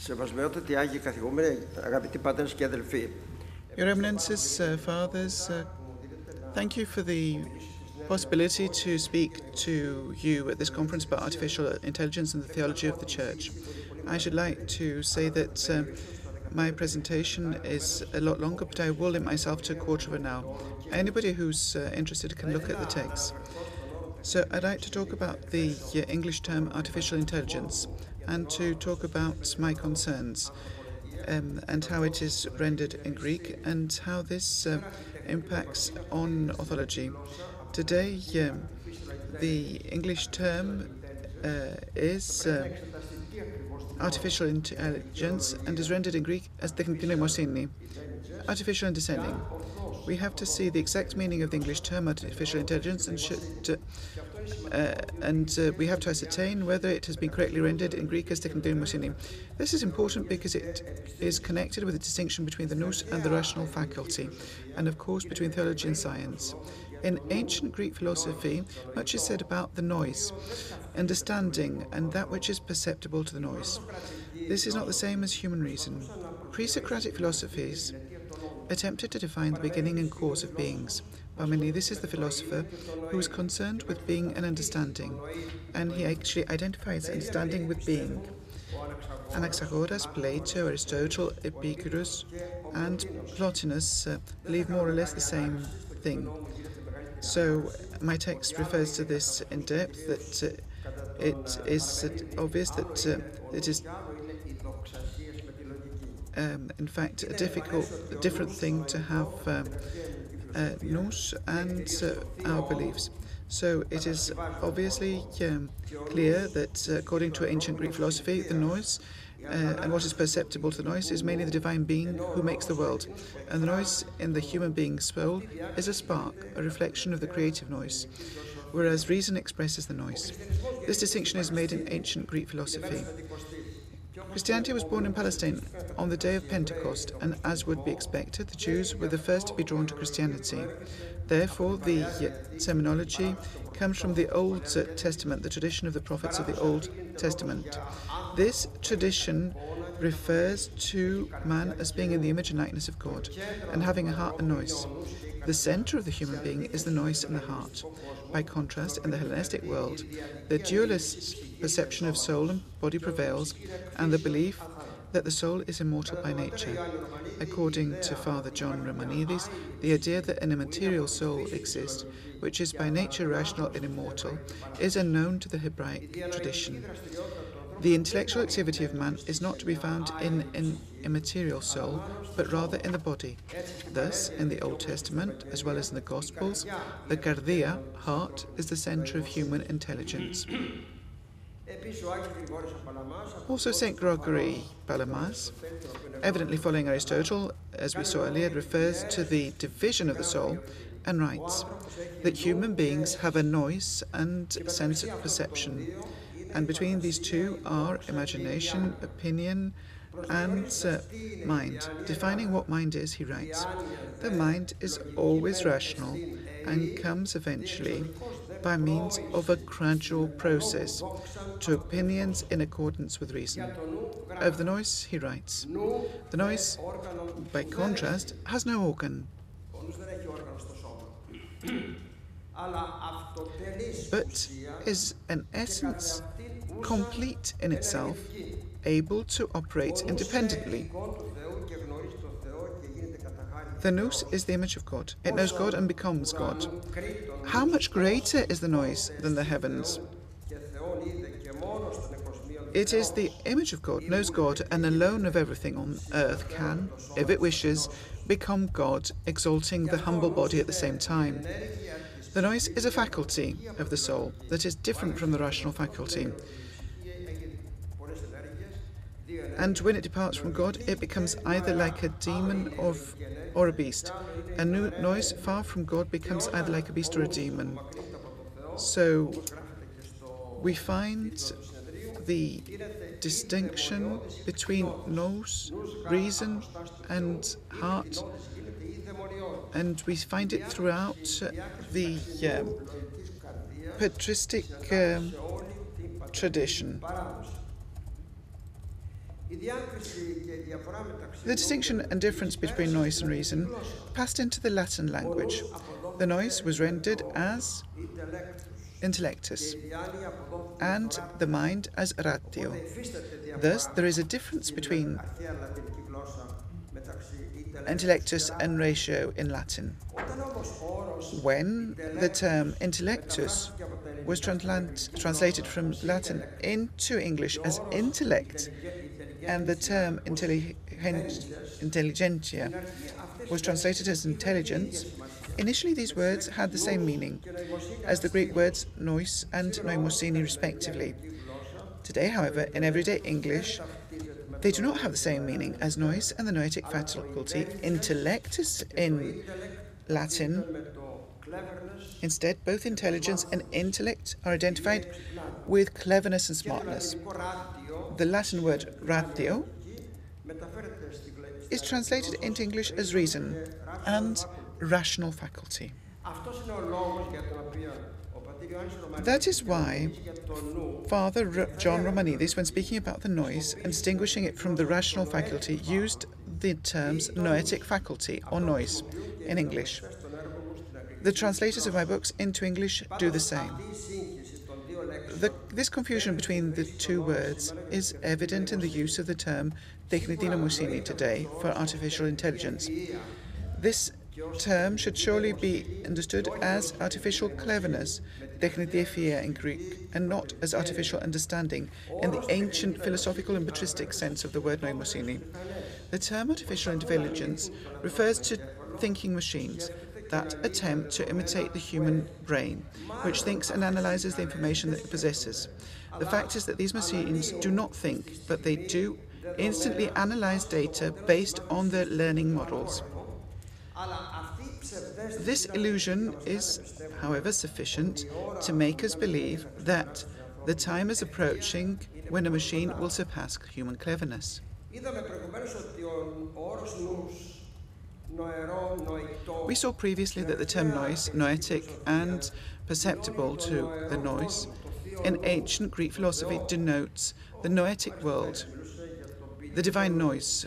Σεβασμιότατοι Άγιοι καθηγούμενοι, αγαπητοί πατέρες και αδελφοί. Your Eminences, Fathers, thank you for the possibility to speak to you at this conference about artificial intelligence and the theology of the Church. I should like to say that my presentation is a lot longer, but I will limit myself to a quarter of an hour. Anybody who's interested can look at the text. So I'd like to talk about the English term artificial intelligence and to talk about my concerns and how it is rendered in Greek and how this impacts on orthology. Today, the English term is artificial intelligence and is rendered in Greek as technική νοημοσύνη, artificial understanding. We have to see the exact meaning of the English term artificial intelligence and we have to ascertain whether it has been correctly rendered in Greek as technική νοημοσύνη. This is important because it is connected with the distinction between the nous and the rational faculty, and of course between theology and science. In ancient Greek philosophy, much is said about the noise, understanding, and that which is perceptible to the noise. This is not the same as human reason. Pre-Socratic philosophies attempted to define the beginning and cause of beings. Parmenides is the philosopher who was concerned with being and understanding, and he actually identifies understanding with being. Anaxagoras, Plato, Aristotle, Epicurus, and Plotinus believe more or less the same thing. So my text refers to this in depth, that it is obvious that it is in fact a different thing to have nous and our beliefs. So it is obviously clear that according to ancient Greek philosophy, the noise and what is perceptible to the noise is mainly the divine being who makes the world. And the noise in the human being's soul is a spark, a reflection of the creative noise, whereas reason expresses the noise. This distinction is made in ancient Greek philosophy. Christianity was born in Palestine on the day of Pentecost, and as would be expected, the Jews were the first to be drawn to Christianity. Therefore, the terminology comes from the Old Testament, the tradition of the prophets of the Old Testament. This tradition refers to man as being in the image and likeness of God, and having a heart and noise. The center of the human being is the noise and the heart. By contrast, in the Hellenistic world, the dualist perception of soul and body prevails, and the belief that the soul is immortal by nature. According to Father John Romanides, the idea that an immaterial soul exists, which is by nature rational and immortal, is unknown to the Hebraic tradition. The intellectual activity of man is not to be found in an immaterial soul, but rather in the body. Thus, in the Old Testament, as well as in the Gospels, the kardia, heart, is the center of human intelligence. Also, St. Gregory Palamas, evidently following Aristotle, as we saw earlier, refers to the division of the soul and writes that human beings have a noise and sense of perception, and between these two are imagination, opinion, and mind. Defining what mind is, he writes, the mind is always rational and comes eventually by means of a gradual process to opinions in accordance with reason. Of the noise, he writes, the noise, by contrast, has no organ, but is an essence complete in itself, able to operate independently. The nous is the image of God. It knows God and becomes God. How much greater is the noise than the heavens? It is the image of God, knows God, and alone of everything on earth can, if it wishes, become God, exalting the humble body at the same time. The noise is a faculty of the soul that is different from the rational faculty. And when it departs from God, it becomes either like a demon or a beast. A noise far from God becomes either like a beast or a demon. So we find the distinction between nous, reason, and heart, and we find it throughout the patristic tradition. The distinction and difference between nous and reason passed into the Latin language. The nous was rendered as intellectus, and the mind as ratio. Thus, there is a difference between intellectus and ratio in Latin. When the term intellectus was translated from Latin into English as intellect, and the term intelligentia was translated as intelligence, initially these words had the same meaning as the Greek words nous and noimosini respectively. Today, however, in everyday English, they do not have the same meaning as nous and the noetic faculty intellectus in Latin. Instead, both intelligence and intellect are identified with cleverness and smartness. The Latin word ratio is translated into English as reason and rational faculty. That is why Father John Romanidis, when speaking about the nous and distinguishing it from the rational faculty, used the terms noetic faculty or nous in English. The translators of my books into English do the same. This confusion between the two words is evident in the use of the term τεχνητή νοημοσύνη today for artificial intelligence. This term should surely be understood as artificial cleverness, τεχνητή ευφυΐα in Greek, and not as artificial understanding in the ancient philosophical and patristic sense of the word noimosini. The term artificial intelligence refers to thinking machines that attempt to imitate the human brain, which thinks and analyzes the information that it possesses. The fact is that these machines do not think, but they do instantly analyze data based on their learning models. This illusion is, however, sufficient to make us believe that the time is approaching when a machine will surpass human cleverness. We saw previously that the term nous, noetic and perceptible to the nous, in ancient Greek philosophy denotes the noetic world, the divine nous.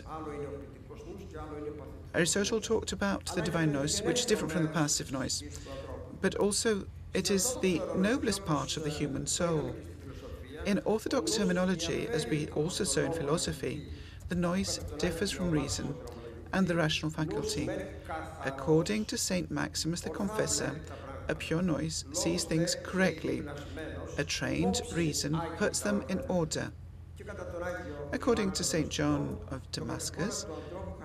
Aristotle talked about the divine nous, which is different from the passive nous, but also it is the noblest part of the human soul. In orthodox terminology, as we also saw in philosophy, the nous differs from reason and the rational faculty. According to Saint Maximus the Confessor, a pure nous sees things correctly. A trained reason puts them in order. According to Saint John of Damascus,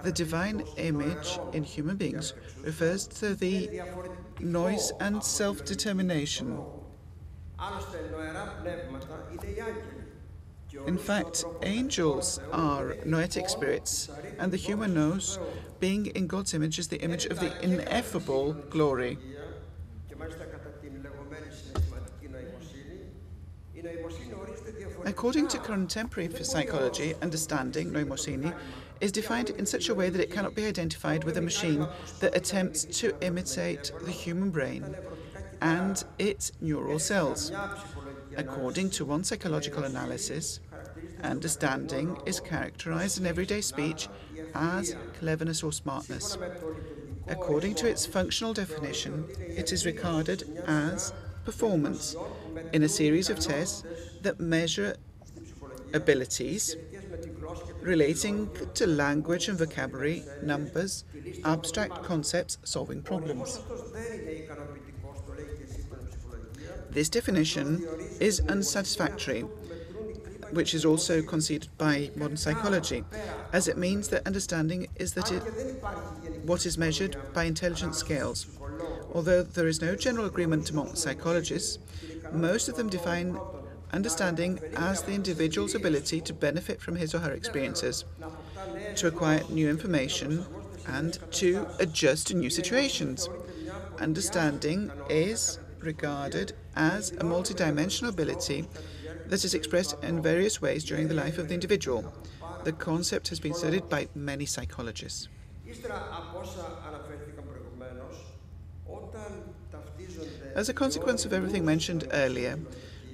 the divine image in human beings refers to the nous and self-determination. In fact, angels are noetic spirits, and the human nous, being in God's image, is the image of the ineffable glory. According to contemporary psychology, understanding, noimosini, is defined in such a way that it cannot be identified with a machine that attempts to imitate the human brain and its neural cells. According to one psychological analysis, understanding is characterized in everyday speech as cleverness or smartness. According to its functional definition, it is regarded as performance in a series of tests that measure abilities relating to language and vocabulary, numbers, abstract concepts, solving problems. This definition is unsatisfactory, which is also conceded by modern psychology, as it means that understanding is what is measured by intelligence scales. Although there is no general agreement among psychologists, most of them define understanding as the individual's ability to benefit from his or her experiences, to acquire new information, and to adjust to new situations. Understanding is regarded as a multidimensional ability that is expressed in various ways during the life of the individual. The concept has been studied by many psychologists. As a consequence of everything mentioned earlier,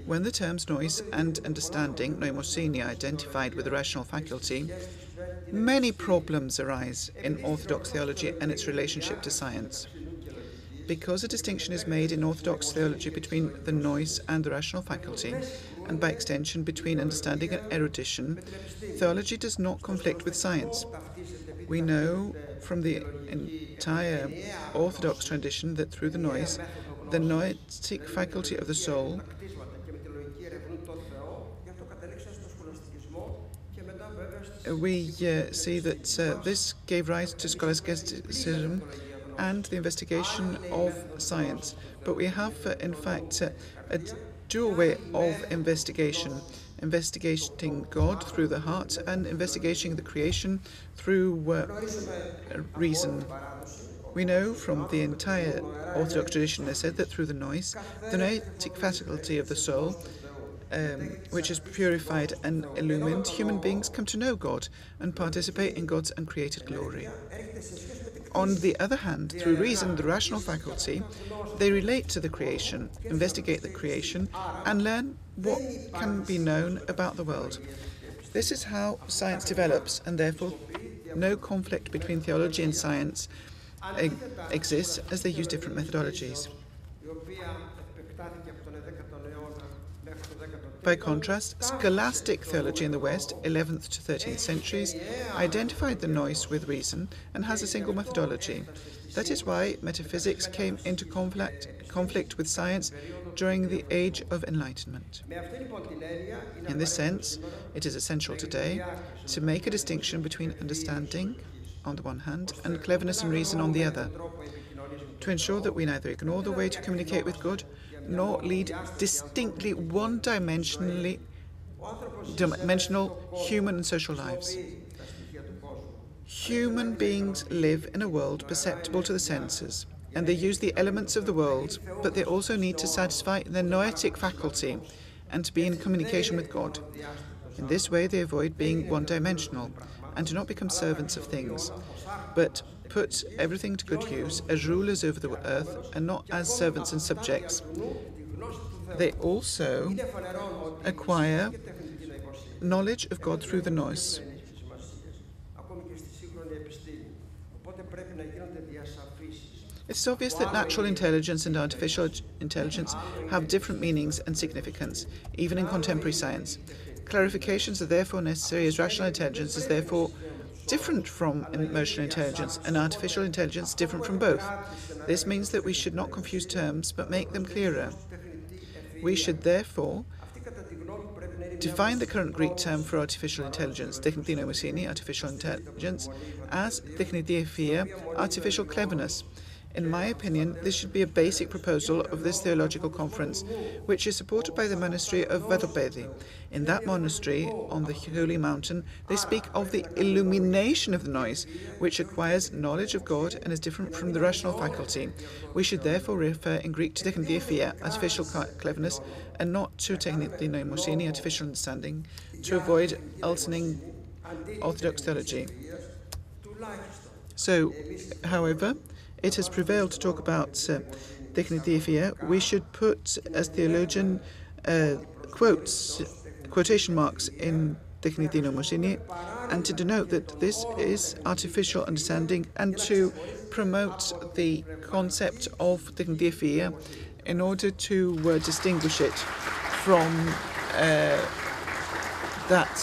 When the terms nous and understanding, noimosini, are identified with the rational faculty, many problems arise in Orthodox theology and its relationship to science. Because a distinction is made in Orthodox theology between the nous and the rational faculty, and by extension between understanding and erudition, theology does not conflict with science. We know from the entire Orthodox tradition that through the nous, the noetic faculty of the soul, we see that this gave rise to scholasticism and the investigation of science. But we have, in fact, a dual way of investigating God through the heart and investigating the creation through reason. We know from the entire Orthodox tradition, as said, that through the nous, the noetic faculty of the soul, which is purified and illumined, human beings come to know God and participate in God's uncreated glory. On the other hand, through reason, the rational faculty, they relate to the creation, investigate the creation, and learn what can be known about the world. This is how science develops, and therefore no conflict between theology and science exists, as they use different methodologies. By contrast, scholastic theology in the West, 11th to 13th centuries, identified the nous with reason and has a single methodology. That is why metaphysics came into conflict with science during the Age of Enlightenment. In this sense, it is essential today to make a distinction between understanding, on the one hand, and cleverness and reason on the other, to ensure that we neither ignore the way to communicate with God, nor lead distinctly one-dimensional human and social lives. Human beings live in a world perceptible to the senses, and they use the elements of the world, but they also need to satisfy their noetic faculty and to be in communication with God. In this way, they avoid being one-dimensional and do not become servants of things, but put everything to good use as rulers over the earth and not as servants and subjects. They also acquire knowledge of God through the nous. It's obvious that natural intelligence and artificial intelligence have different meanings and significance, even in contemporary science. Clarifications are therefore necessary, as rational intelligence is therefore different from emotional intelligence, and artificial intelligence different from both. This means that we should not confuse terms, but make them clearer. We should therefore define the current Greek term for artificial intelligence, techniti noemosini, artificial intelligence, as techniti, artificial cleverness. In my opinion, this should be a basic proposal of this theological conference, which is supported by the monastery of Vadopedi. In that monastery, on the holy mountain, they speak of the illumination of the nous, which acquires knowledge of God and is different from the rational faculty. We should therefore refer in Greek to techniti, artificial cleverness, and not to techniti noemosini, artificial understanding, to avoid altering Orthodox theology. So, however, it has prevailed to talk about techniti. We should put, as theologian, quotation marks in techniti noemosini, and to denote that this is artificial understanding, and to promote the concept of techniti in order to distinguish it from that